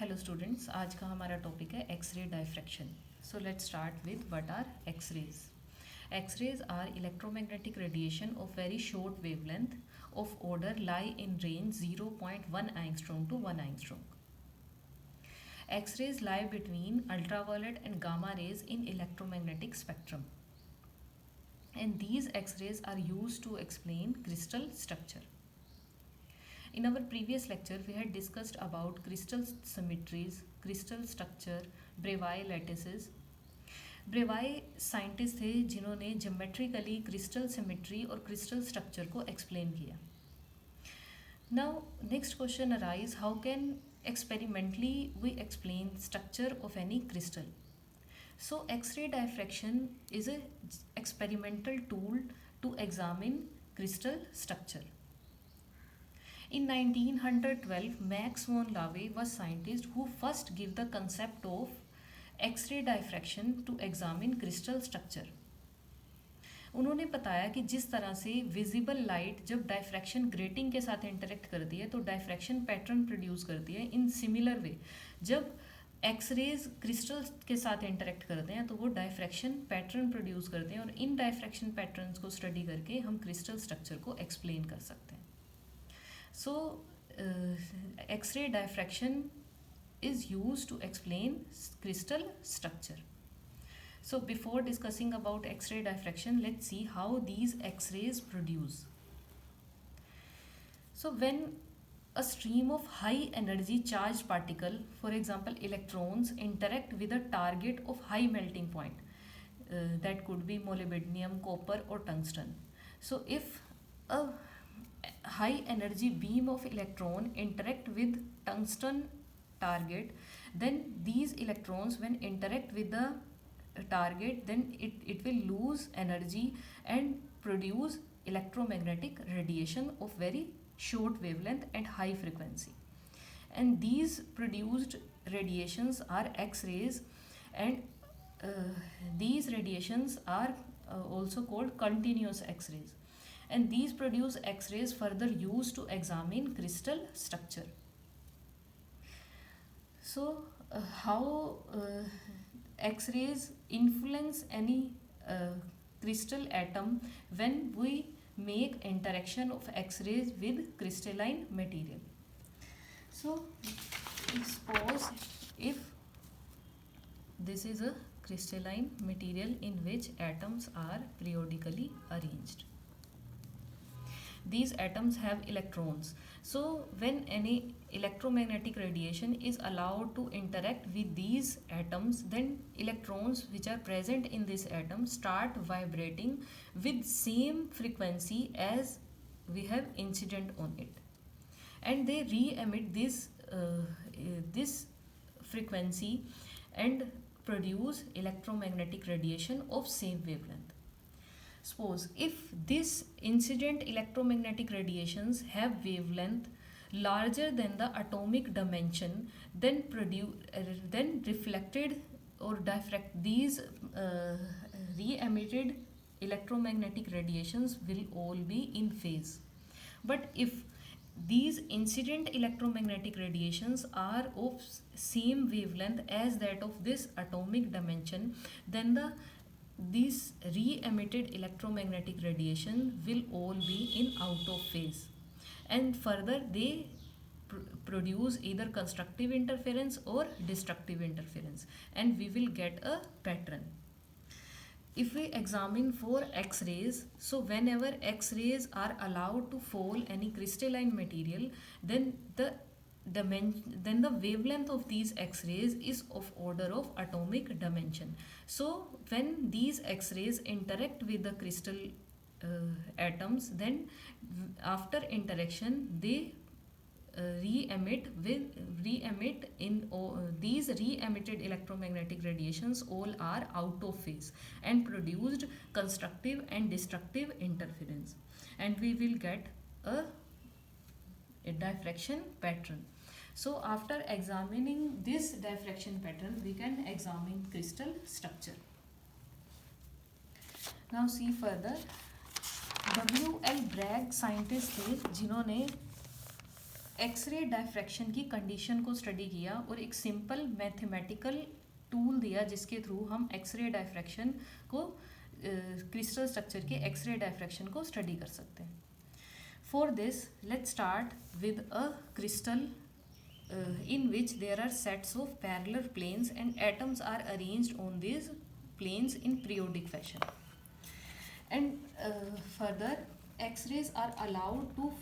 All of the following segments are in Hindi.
हेलो स्टूडेंट्स, आज का हमारा टॉपिक है x-ray diffraction. So let's start with what are x-rays. X-rays are electromagnetic radiation of very short wavelength of order lie in range 0.1 angstrom to 1 angstrom. X-rays lie between ultraviolet and gamma rays in electromagnetic spectrum. And these X-rays are used to explain crystal structure. In our previous lecture, we had discussed about crystal symmetries, crystal structure, Bravais lattices. Bravais scientist थे जिन्होंने ज्योमेट्रिकली क्रिस्टल सिमेट्री और क्रिस्टल स्ट्रक्चर को एक्सप्लेन किया. Now next question arise, how can experimentally we explain structure of any crystal. So X ray diffraction is a experimental tool to examine crystal structure. In 1912, Max von Laue was scientist who first gave the concept of X-ray diffraction to examine crystal structure. उन्होंने बताया कि जिस तरह से विजिबल लाइट जब डायफ्रैक्शन ग्रेटिंग के साथ इंटरेक्ट करती है तो डायफ्रैक्शन पैटर्न प्रोड्यूस करती है, इन सिमिलर वे जब एक्सरेज क्रिस्टल के साथ इंटरेक्ट करते हैं तो वो डायफ्रैक्शन पैटर्न प्रोड्यूस करते हैं और इन डायफ्रैक्शन पैटर्न्स को स्टडी करके हम क्रिस्टल स्ट्रक्चर को एक्सप्लेन कर सकते हैं. So, X-ray diffraction is used to explain crystal structure. So, before discussing about X-ray diffraction, let's see how these X-rays produce. So, when a stream of high energy charged particle, for example electrons, interact with a target of high melting point, that could be molybdenum, copper or tungsten. So, if a high energy beam of electron interact with tungsten target, then these electrons when interact with the target, then it will lose energy and produce electromagnetic radiation of very short wavelength and high frequency. And these produced radiations are X-rays, and these radiations are also called continuous X-rays. And these produce X-rays further used to examine crystal structure. So, how X-rays influence any crystal atom when we make interaction of X-rays with crystalline material. So, suppose if this is a crystalline material in which atoms are periodically arranged. These atoms have electrons. So when any electromagnetic radiation is allowed to interact with these atoms, then electrons which are present in this atom start vibrating with same frequency as we have incident on it, and they re-emit this frequency and produce electromagnetic radiation of same wavelength. Suppose if this incident electromagnetic radiations have wavelength larger than the atomic dimension, then reflected or these re-emitted electromagnetic radiations will all be in phase. But if these incident electromagnetic radiations are of same wavelength as that of this atomic dimension, then these re-emitted electromagnetic radiation will all be in out of phase, and further they produce either constructive interference or destructive interference, and we will get a pattern. If we examine for X-rays, so whenever X-rays are allowed to fall any crystalline material, then the wavelength of these X-rays is of order of atomic dimension. So when these X-rays interact with the crystal atoms, then after interaction they re-emit in these re-emitted electromagnetic radiations all are out of phase and produced constructive and destructive interference, and we will get a diffraction pattern. So after examining this diffraction pattern, we can examine crystal structure. Now see further. W.L. Bragg scientist थे जिन्होंने एक्सरे डायफ्रैक्शन की कंडीशन को स्टडी किया और एक सिंपल मैथमेटिकल टूल दिया जिसके थ्रू हम एक्सरे डायफ्रैक्शन को क्रिस्टल स्ट्रक्चर के एक्सरे डायफ्रैक्शन को स्टडी कर सकते हैं. For this let's start with a crystal in which there are sets of parallel planes and atoms are arranged on these planes in periodic fashion. And further, X-rays are allowed to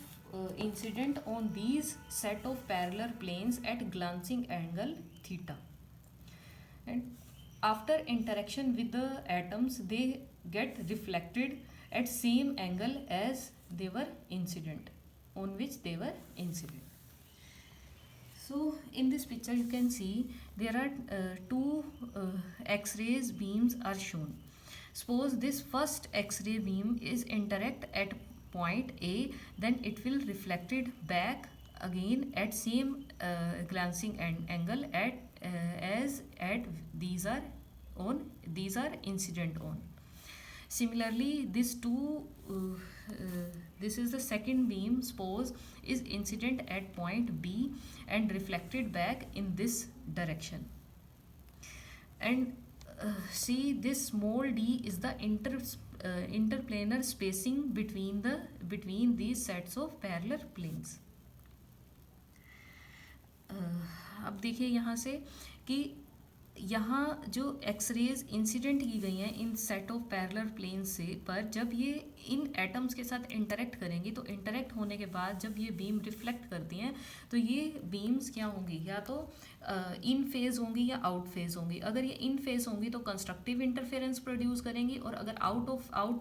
incident on these set of parallel planes at glancing angle theta. And after interaction with the atoms, they get reflected at same angle as they were incident, on which they were incident. So in this picture you can see there are two X-rays beams are shown. Suppose this first X-ray beam is interact at point A, then it will reflected back again at same glancing angle as at these are incident on. Similarly, this is the second beam, suppose is incident at point B and reflected back in this direction. And see, this small d is the interplanar spacing between these sets of parallel planes. अब देखिए यहाँ से कि यहाँ जो एक्सरेज इंसिडेंट की गई हैं in set of parallel plane से पर जब ये इन एटम्स के साथ इंटरेक्ट करेंगी तो इंटरेक्ट होने के बाद जब ये बीम रिफ्लेक्ट करती हैं तो ये बीम्स क्या होंगी, या तो इन फेज होंगी या आउट फेज होंगी. अगर ये इन फेज होंगी तो कंस्ट्रक्टिव इंटरफेरेंस प्रोड्यूस करेंगी और अगर आउट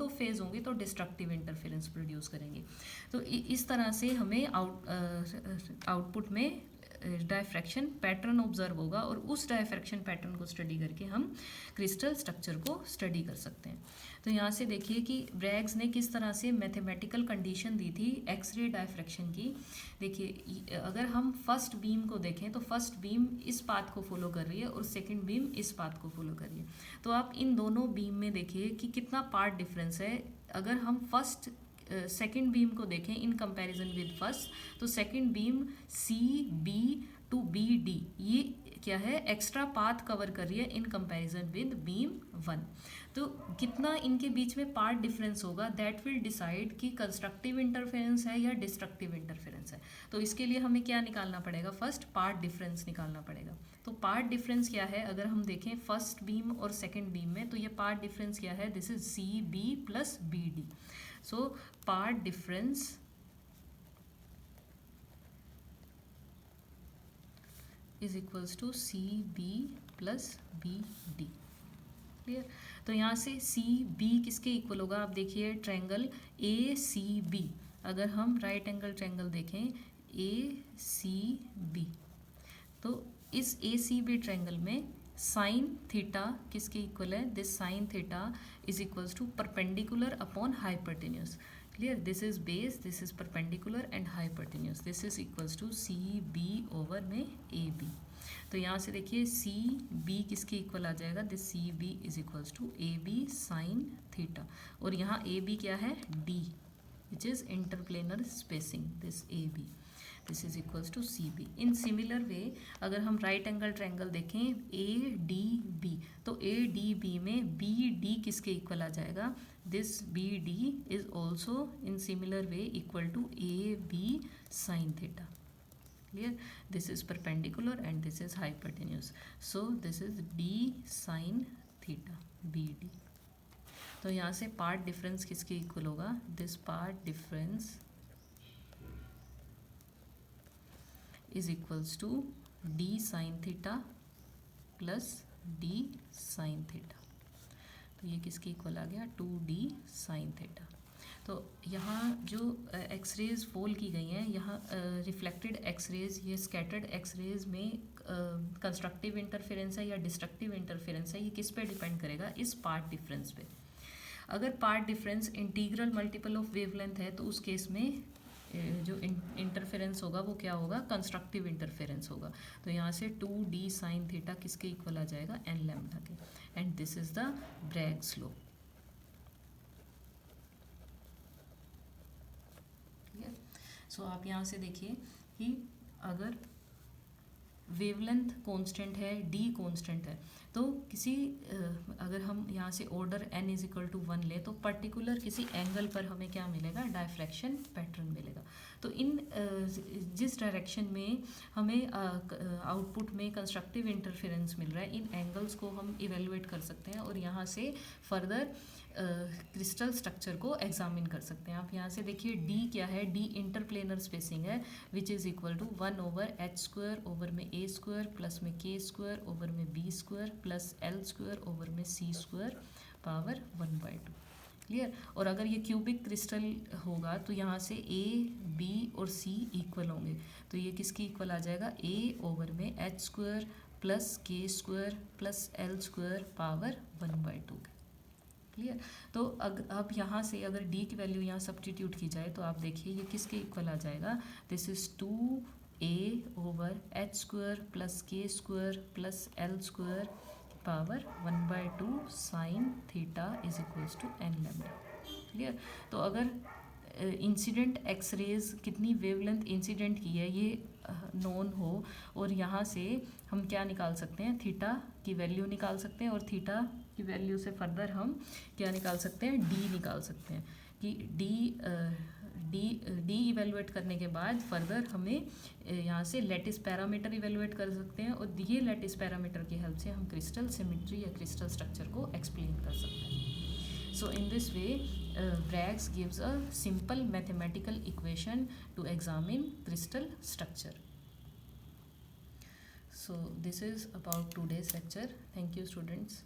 ऑफ फेज होंगी तो डिस्ट्रक्टिव इंटरफेरेंस प्रोड्यूस करेंगी. तो इस तरह से हमें आउटपुट में डायफ्रैक्शन पैटर्न ऑब्जर्व होगा और उस डायफ्रैक्शन पैटर्न को स्टडी करके हम क्रिस्टल स्ट्रक्चर को स्टडी कर सकते हैं. तो यहाँ से देखिए कि ब्रैग्स ने किस तरह से मैथमेटिकल कंडीशन दी थी एक्सरे डायफ्रैक्शन की. देखिए अगर हम फर्स्ट बीम को देखें तो फर्स्ट बीम इस पाथ को फॉलो कर रही है और सेकंड बीम इस पाथ को फॉलो कर रही है. तो आप इन दोनों बीम में देखिए कि कितना पार्ट डिफरेंस है. अगर हम फर्स्ट सेकेंड बीम को देखें इन कंपैरिजन विद फर्स्ट, तो second beam C B to B D ये क्या है, एक्स्ट्रा पाथ कवर कर रही है in comparison with beam one. तो कितना इनके बीच में पार्ट डिफरेंस होगा दैट विल डिसाइड कि कंस्ट्रक्टिव इंटरफेरेंस है या डिस्ट्रक्टिव इंटरफेरेंस है. तो इसके लिए हमें क्या निकालना पड़ेगा, फर्स्ट पार्ट डिफरेंस निकालना पड़ेगा. तो पार्ट डिफरेंस क्या है, अगर हम देखें फर्स्ट बीम और सेकेंड बीम में, तो ये पार्ट डिफरेंस क्या है, this is C B plus B D. So part difference is equals to CB plus BD. Clear. तो यहाँ से CB किसके इक्वल होगा, आप देखिए ट्रायंगल ACB. अगर हम राइट एंगल ट्रायंगल देखें ACB, तो इस ACB ट्रायंगल में साइन थीटा किसके इक्वल है, this sine theta is equals to perpendicular upon hypotenuse. Clear. This is base, this is perpendicular and hypotenuse. This is equals to C B over में ए बी. तो यहाँ से देखिए सी बी किसके इक्वल आ जाएगा, this C B is equals to A B sine theta. और यहाँ ए बी क्या है, D which is interplanar spacing, this A B. This is equals to C B. In similar way अगर हम राइट एंगल ट्रायंगल देखें ए डी बी, तो ए डी बी में बी डी किसके इक्वल आ जाएगा, this B D is also in similar way equal to A B sine theta. Clear. This is perpendicular and this is hypotenuse. So this is D sine theta B D. तो यहाँ से पार्ट डिफरेंस किसके इक्वल होगा, this part difference is equals to d sin theta plus d sin theta. तो ये किसके इक्वल आ गया, 2d sin theta. तो यहाँ जो एक्सरेज फॉल की गई हैं, यहाँ रिफ्लेक्टेड एक्सरेज, ये स्कैटर्ड एक्सरेज में कंस्ट्रक्टिव इंटरफेरेंस है या डिस्ट्रक्टिव इंटरफेरेंस है, ये किस पे डिपेंड करेगा, इस पार्ट डिफरेंस पे. अगर path difference integral multiple of wavelength है तो उस केस में जो इंटरफेरेंस होगा वो क्या होगा, कंस्ट्रक्टिव इंटरफेरेंस होगा. तो यहाँ से 2d साइन थीटा किसके इक्वल आ जाएगा, एन लैम्डा के. And this is the Bragg's law. So आप यहाँ से देखिए कि अगर वेवलेंथ कांस्टेंट है, डी कांस्टेंट है, तो किसी अगर हम यहाँ से order n is equal to 1 ले, तो पर्टिकुलर किसी एंगल पर हमें क्या मिलेगा, डायफ्रैक्शन पैटर्न मिलेगा। तो इन जिस डायरेक्शन में हमें आउटपुट में कंस्ट्रक्टिव इंटरफेरेंस मिल रहा है, इन एंगल्स को हम इवेलुएट कर सकते हैं और यहाँ से फर्दर क्रिस्टल स्ट्रक्चर को एग्जामिन कर सकते हैं। आप यहाँ से देखिए डी क्या है, डी इंटरप्लेनर स्पेसिंग है, which is equal to 1/h² over में a² प्लस में k² ओवर में b² प्लस l² ओवर में c² पावर 1/2। क्लियर। और अगर ये क्यूबिक क्रिस्टल होगा तो यहाँ से a, b और c इक्वल होंगे, तो ये किसकी इक्वल आ जाएगा, a ओवर में h² plus k² plus l² power 1/2। Clear. तो अब यहाँ से अगर d की वैल्यू यहाँ सब्स्टिट्यूट की जाए तो आप देखिए ये किसके इक्वल आ जाएगा, this is 2a over h² plus k² plus l² power 1/2 sine theta is equals to n lambda. Clear. तो अगर इंसिडेंट एक्सरेज कितनी वेवलेंथ इंसिडेंट की है ये नोन हो, और यहाँ से हम क्या निकाल सकते हैं, थीटा की वैल्यू निकाल सकते हैं, और थीटा की वैल्यू से फर्दर हम क्या निकाल सकते हैं, डी निकाल सकते हैं, कि डी इवेलुएट करने के बाद फर्दर हमें यहाँ से लैटिस पैरामीटर इवेलुएट कर सकते हैं, और ये लैटिस पैरामीटर की हेल्प से हम क्रिस्टल सिमेट्री या क्रिस्टल स्ट्रक्चर को एक्सप्लेन कर सकते हैं। So in this way, Braggs gives a simple mathematical equation to examine crystal structure. So this is about today's lecture. Thank you, students.